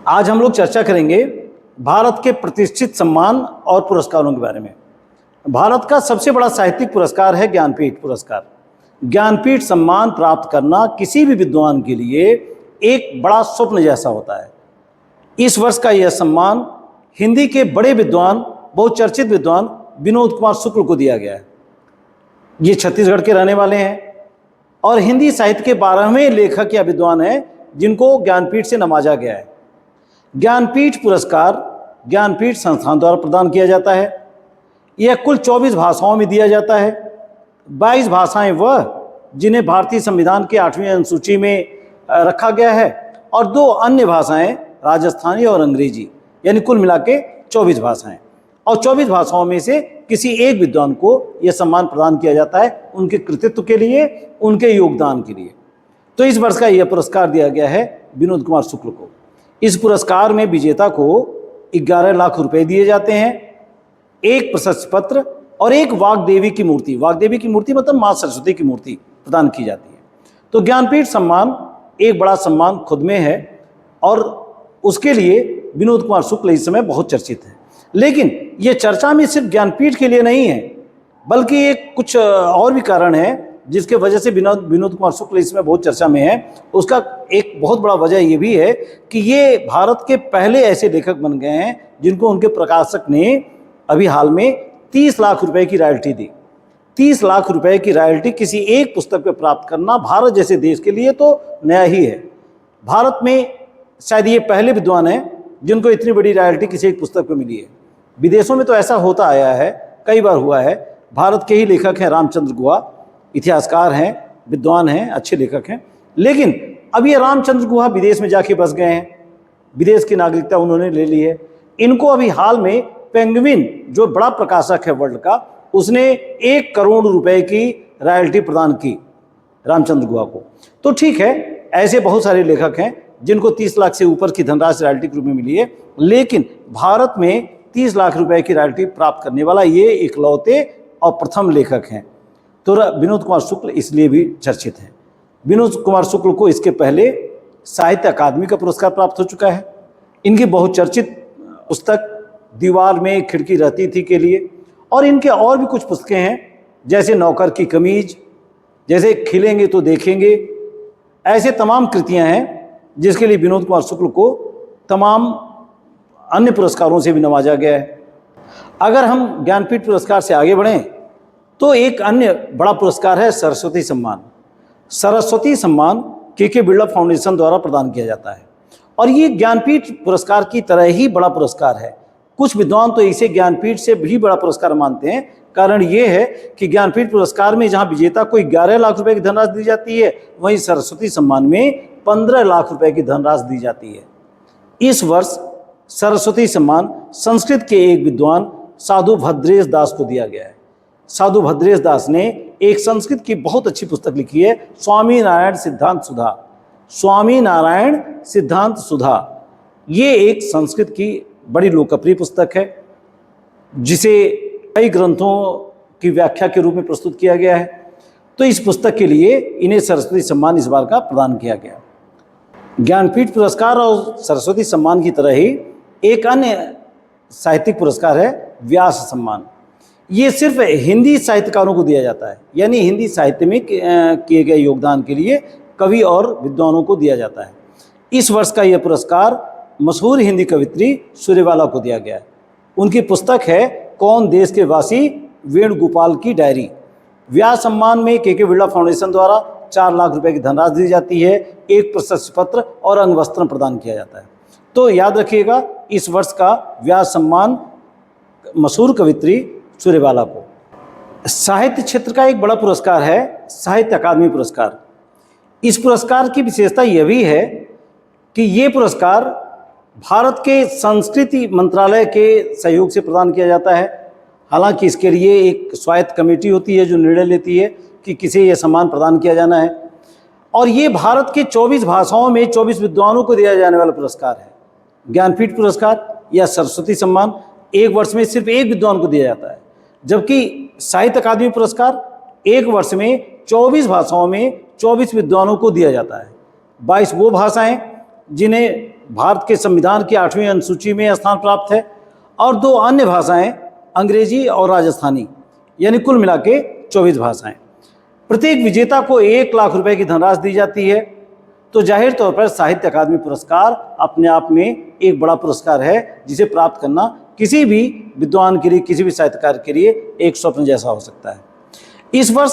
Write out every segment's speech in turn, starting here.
आज हम लोग चर्चा करेंगे भारत के प्रतिष्ठित सम्मान और पुरस्कारों के बारे में। भारत का सबसे बड़ा साहित्यिक पुरस्कार है ज्ञानपीठ पुरस्कार। ज्ञानपीठ सम्मान प्राप्त करना किसी भी विद्वान के लिए एक बड़ा स्वप्न जैसा होता है। इस वर्ष का यह सम्मान हिंदी के बड़े विद्वान, बहुचर्चित विद्वान विनोद कुमार शुक्ल को दिया गया है। ये छत्तीसगढ़ के रहने वाले हैं और हिंदी साहित्य के 12वें लेखक या विद्वान हैं जिनको ज्ञानपीठ से नवाजा गया है। ज्ञानपीठ पुरस्कार ज्ञानपीठ संस्थान द्वारा प्रदान किया जाता है। यह कुल 24 भाषाओं में दिया जाता है। 22 भाषाएं वह जिन्हें भारतीय संविधान के 8वीं अनुसूची में रखा गया है और 2 अन्य भाषाएं राजस्थानी और अंग्रेजी, यानी कुल मिला के 24 भाषाएं। और 24 भाषाओं में से किसी एक विद्वान को यह सम्मान प्रदान किया जाता है उनके कृतित्व के लिए, उनके योगदान के लिए। तो इस वर्ष का यह पुरस्कार दिया गया है विनोद कुमार शुक्ल को। इस पुरस्कार में विजेता को 11 लाख रुपए दिए जाते हैं, एक प्रशस्ति पत्र और एक वाग्देवी की मूर्ति। वाग्देवी की मूर्ति मतलब माँ सरस्वती की मूर्ति प्रदान की जाती है। तो ज्ञानपीठ सम्मान एक बड़ा सम्मान खुद में है और उसके लिए विनोद कुमार शुक्ल इस समय बहुत चर्चित है। लेकिन ये चर्चा में सिर्फ ज्ञानपीठ के लिए नहीं है, बल्कि एक कुछ और भी कारण है जिसके वजह से विनोद कुमार शुक्ल इसमें बहुत चर्चा में है। उसका एक बहुत बड़ा वजह ये भी है कि ये भारत के पहले ऐसे लेखक बन गए हैं जिनको उनके प्रकाशक ने अभी हाल में 30 लाख रुपए की रॉयल्टी दी। 30 लाख रुपए की रॉयल्टी किसी एक पुस्तक पे प्राप्त करना भारत जैसे देश के लिए तो नया ही है। भारत में शायद ये पहले विद्वान हैं जिनको इतनी बड़ी रॉयल्टी किसी एक पुस्तक पे मिली है। विदेशों में तो ऐसा होता आया है, कई बार हुआ है। भारत के ही लेखक हैं रामचंद्र गुहा, इतिहासकार हैं, विद्वान हैं, अच्छे लेखक हैं। लेकिन अब ये रामचंद्र गुहा विदेश में जाके बस गए हैं, विदेश की नागरिकता उन्होंने ले ली है। इनको अभी हाल में पेंगुइन जो बड़ा प्रकाशक है वर्ल्ड का, उसने 1 करोड़ रुपए की रॉयल्टी प्रदान की रामचंद्र गुहा को। तो ठीक है, ऐसे बहुत सारे लेखक हैं जिनको 30 लाख से ऊपर की धनराशि रॉयल्टी के रूप में मिली है, लेकिन भारत में 30 लाख रुपए की रॉयल्टी प्राप्त करने वाला ये इकलौते और प्रथम लेखक हैं। तो विनोद कुमार शुक्ल इसलिए भी चर्चित हैं। विनोद कुमार शुक्ल को इसके पहले साहित्य अकादमी का पुरस्कार प्राप्त हो चुका है। इनकी बहुचर्चित पुस्तक दीवार में खिड़की रहती थी के लिए, और इनके और भी कुछ पुस्तकें हैं जैसे नौकर की कमीज, जैसे खिलेंगे तो देखेंगे। ऐसे तमाम कृतियां हैं जिसके लिए विनोद कुमार शुक्ल को तमाम अन्य पुरस्कारों से भी नवाजा गया है। अगर हम ज्ञानपीठ पुरस्कार से आगे बढ़ें तो एक अन्य बड़ा पुरस्कार है सरस्वती सम्मान। सरस्वती सम्मान के बिरला फाउंडेशन द्वारा प्रदान किया जाता है और ये ज्ञानपीठ पुरस्कार की तरह ही बड़ा पुरस्कार है। कुछ विद्वान तो इसे ज्ञानपीठ से भी बड़ा पुरस्कार मानते हैं। कारण ये है कि ज्ञानपीठ पुरस्कार में जहां विजेता को 11 लाख रुपए की धनराशि दी जाती है, वहीं सरस्वती सम्मान में 15 लाख रुपए की धनराशि दी जाती है। इस वर्ष सरस्वती सम्मान संस्कृत के एक विद्वान साधु भद्रेश दास को दिया गया है। साधु भद्रेश दास ने एक संस्कृत की बहुत अच्छी पुस्तक लिखी है, स्वामी नारायण सिद्धांत सुधा। स्वामी नारायण सिद्धांत सुधा ये एक संस्कृत की बड़ी लोकप्रिय पुस्तक है जिसे कई ग्रंथों की व्याख्या के रूप में प्रस्तुत किया गया है। तो इस पुस्तक के लिए इन्हें सरस्वती सम्मान इस बार का प्रदान किया गया। ज्ञानपीठ पुरस्कार और सरस्वती सम्मान की तरह ही एक अन्य साहित्यिक पुरस्कार है व्यास सम्मान। ये सिर्फ हिंदी साहित्यकारों को दिया जाता है, यानी हिंदी साहित्य में किए गए योगदान के लिए कवि और विद्वानों को दिया जाता है। इस वर्ष का यह पुरस्कार मशहूर हिंदी कवित्री सूर्यवाला को दिया गया है। उनकी पुस्तक है कौन देश के वासी वेणुगोपाल की डायरी। व्यास सम्मान में के बिरला फाउंडेशन द्वारा 4 लाख रुपए की धनराशि दी जाती है, एक प्रशस्ति पत्र और अंगवस्त्र प्रदान किया जाता है। तो याद रखिएगा, इस वर्ष का व्यास सम्मान मशहूर कवित्री सूर्यवाला को। साहित्य क्षेत्र का एक बड़ा पुरस्कार है साहित्य अकादमी पुरस्कार। इस पुरस्कार की विशेषता यह भी है कि ये पुरस्कार भारत के संस्कृति मंत्रालय के सहयोग से प्रदान किया जाता है। हालांकि इसके लिए एक स्वायत्त कमेटी होती है जो निर्णय लेती है कि किसे यह सम्मान प्रदान किया जाना है, और ये भारत के 24 भाषाओं में 24 विद्वानों को दिया जाने वाला पुरस्कार है। ज्ञानपीठ पुरस्कार या सरस्वती सम्मान एक वर्ष में सिर्फ एक विद्वान को दिया जाता है, जबकि साहित्य अकादमी पुरस्कार एक वर्ष में 24 भाषाओं में 24 विद्वानों को दिया जाता है। 22 वो भाषाएं जिन्हें भारत के संविधान की 8वीं अनुसूची में स्थान प्राप्त है, और 2 अन्य भाषाएं अंग्रेजी और राजस्थानी, यानी कुल मिला के 24 भाषाएं। प्रत्येक विजेता को 1 लाख रुपए की धनराशि दी जाती है। तो जाहिर तौर पर साहित्य अकादमी पुरस्कार अपने आप में एक बड़ा पुरस्कार है, जिसे प्राप्त करना किसी भी विद्वान के लिए, किसी भी साहित्यकार के लिए एक स्वप्न जैसा हो सकता है। इस वर्ष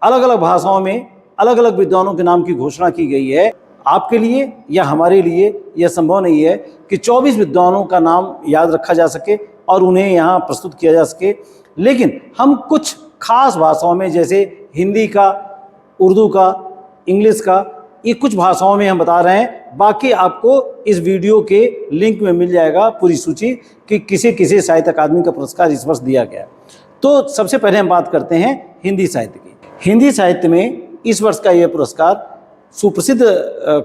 अलग अलग भाषाओं में अलग अलग विद्वानों के नाम की घोषणा की गई है। आपके लिए या हमारे लिए यह संभव नहीं है कि 24 विद्वानों का नाम याद रखा जा सके और उन्हें यहाँ प्रस्तुत किया जा सके, लेकिन हम कुछ खास भाषाओं में, जैसे हिंदी का, उर्दू का, इंग्लिश का, ये कुछ भाषाओं में हम बता रहे हैं। बाकी आपको इस वीडियो के लिंक में मिल जाएगा पूरी सूची कि किसे किसे साहित्य अकादमी का पुरस्कार इस वर्ष दिया गया। तो सबसे पहले हम बात करते हैं हिंदी साहित्य की। हिंदी साहित्य में इस वर्ष का यह पुरस्कार सुप्रसिद्ध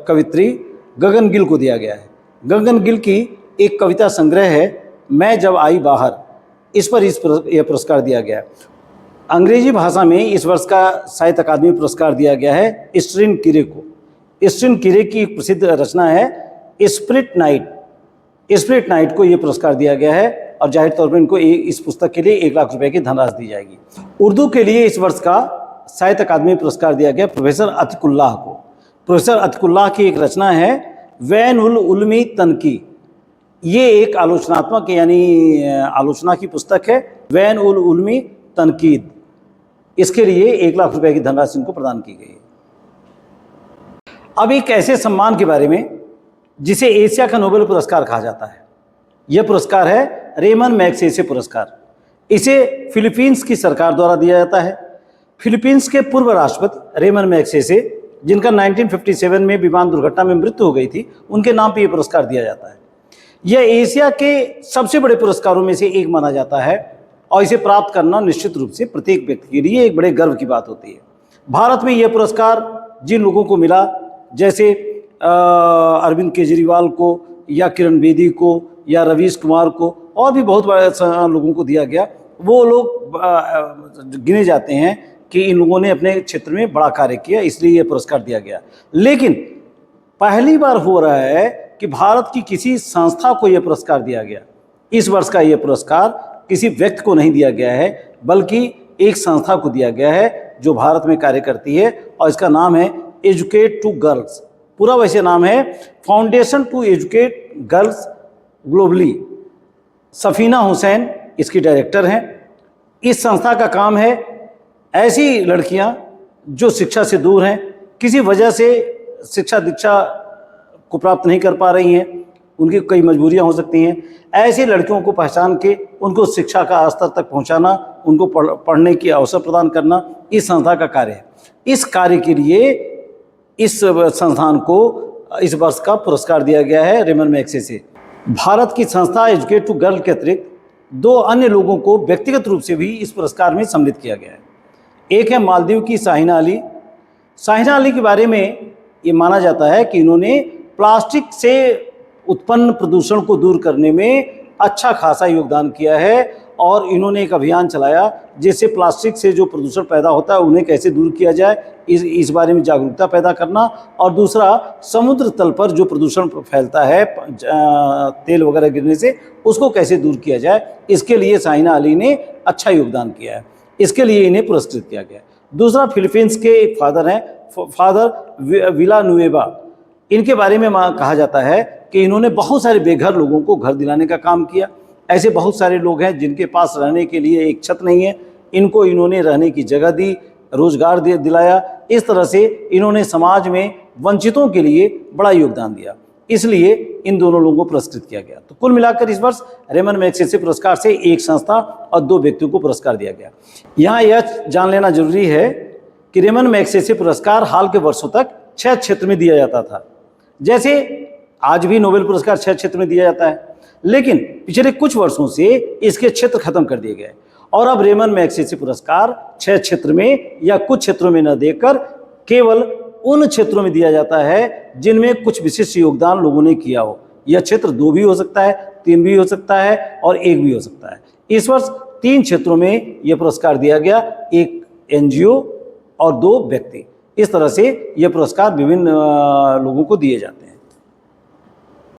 कवित्री गगन गिल को दिया गया है। गगन गिल की एक कविता संग्रह है, मैं जब आई बाहर, इस पर यह पुरस्कार दिया गया है। अंग्रेजी भाषा में इस वर्ष का साहित्य अकादमी पुरस्कार दिया गया है स्ट्रिन किरे को। स्ट्रिन किरे की एक प्रसिद्ध रचना है स्पिरिट नाइट। स्पिरिट नाइट को यह पुरस्कार दिया गया है, और जाहिर तौर पर इनको इस पुस्तक के लिए 1 लाख रुपए की धनराशि दी जाएगी। उर्दू के लिए इस वर्ष का साहित्य अकादमी पुरस्कार दिया गया प्रोफेसर अतिकुल्लाह को। प्रोफेसर अतिकुल्लाह की एक रचना है वैन उल उल्मी तनकी। ये एक आलोचनात्मक यानी आलोचना की पुस्तक है, वैन उल उल्मी तनकीद। इसके लिए 1 लाख रुपए की धनराशि इनको प्रदान की गई है। अब एक ऐसे सम्मान के बारे में जिसे एशिया का नोबेल पुरस्कार कहा जाता है। यह पुरस्कार है रेमन मैग्सेसे पुरस्कार। इसे फिलीपींस की सरकार द्वारा दिया जाता है। फिलीपींस के पूर्व राष्ट्रपति रेमन मैग्सेसे, जिनका 1957 में विमान दुर्घटना में मृत्यु हो गई थी, उनके नाम पर यह पुरस्कार दिया जाता है। यह एशिया के सबसे बड़े पुरस्कारों में से एक माना जाता है, और इसे प्राप्त करना निश्चित रूप से प्रत्येक व्यक्ति के लिए एक बड़े गर्व की बात होती है। भारत में यह पुरस्कार जिन लोगों को मिला, जैसे अरविंद केजरीवाल को, या किरण बेदी को, या रवीश कुमार को, और भी बहुत बड़े लोगों को दिया गया, वो लोग गिने जाते हैं कि इन लोगों ने अपने क्षेत्र में बड़ा कार्य किया, इसलिए यह पुरस्कार दिया गया। लेकिन पहली बार हो रहा है कि भारत की किसी संस्था को यह पुरस्कार दिया गया। इस वर्ष का यह पुरस्कार किसी व्यक्ति को नहीं दिया गया है, बल्कि एक संस्था को दिया गया है जो भारत में कार्य करती है, और इसका नाम है एजुकेट टू गर्ल्स। पूरा वैसे नाम है foundation to educate girls globally. Safina Husain इसकी डायरेक्टर हैं। इस संस्था का काम है ऐसी लड़कियां जो शिक्षा से दूर हैं, किसी वजह से शिक्षा दीक्षा को प्राप्त नहीं कर पा रही हैं, उनकी कई मजबूरियां हो सकती हैं, ऐसी लड़कियों को पहचान के उनको शिक्षा का स्तर तक पहुंचाना, उनको पढ़ने की अवसर प्रदान करना इस संस्था का कार्य है। इस कार्य के लिए इस संस्थान को इस वर्ष का पुरस्कार दिया गया है रेमन मैग्सेसे। भारत की संस्था एजुकेट टू गर्ल के अतिरिक्त 2 अन्य लोगों को व्यक्तिगत रूप से भी इस पुरस्कार में सम्मिलित किया गया है। एक है मालदीव की शाहिना अली। शाहिना अली के बारे में ये माना जाता है कि इन्होंने प्लास्टिक से उत्पन्न प्रदूषण को दूर करने में अच्छा खासा योगदान किया है, और इन्होंने एक अभियान चलाया जिससे प्लास्टिक से जो प्रदूषण पैदा होता है उन्हें कैसे दूर किया जाए, इस बारे में जागरूकता पैदा करना, और दूसरा समुद्र तल पर जो प्रदूषण फैलता है तेल वगैरह गिरने से, उसको कैसे दूर किया जाए, इसके लिए शाहिना अली ने अच्छा योगदान किया है। इसके लिए इन्हें पुरस्कृत किया गया। दूसरा फिलीपींस के एक फादर हैं, फादर विलानुएवा। इनके बारे में कहा जाता है कि इन्होंने बहुत सारे बेघर लोगों को घर दिलाने का काम किया। ऐसे बहुत सारे लोग हैं जिनके पास रहने के लिए एक छत नहीं है, इनको इन्होंने रहने की जगह दी, रोजगार दिलाया। इस तरह से इन्होंने समाज में वंचितों के लिए बड़ा योगदान दिया, इसलिए इन दोनों लोगों को पुरस्कृत किया गया। तो कुल मिलाकर इस वर्ष रेमन मैग्सेसे पुरस्कार से एक संस्था और 2 व्यक्तियों को पुरस्कार दिया गया। यहाँ यह जान लेना जरूरी है कि रेमन मैग्सेसे पुरस्कार हाल के वर्षों तक 6 क्षेत्र में दिया जाता था। जैसे आज भी नोबेल पुरस्कार 6 क्षेत्र में दिया जाता है, लेकिन पिछले कुछ वर्षों से इसके क्षेत्र खत्म कर दिए गए, और अब रेमन मैग्सेसे पुरस्कार 6 क्षेत्र में या कुछ क्षेत्रों में न देकर केवल उन क्षेत्रों में दिया जाता है जिनमें कुछ विशिष्ट योगदान लोगों ने किया हो। यह क्षेत्र 2 भी हो सकता है, 3 भी हो सकता है, और 1 भी हो सकता है। इस वर्ष 3 क्षेत्रों में यह पुरस्कार दिया गया, एक NGO और 2 व्यक्ति। इस तरह से यह पुरस्कार विभिन्न लोगों को दिए जाते हैं।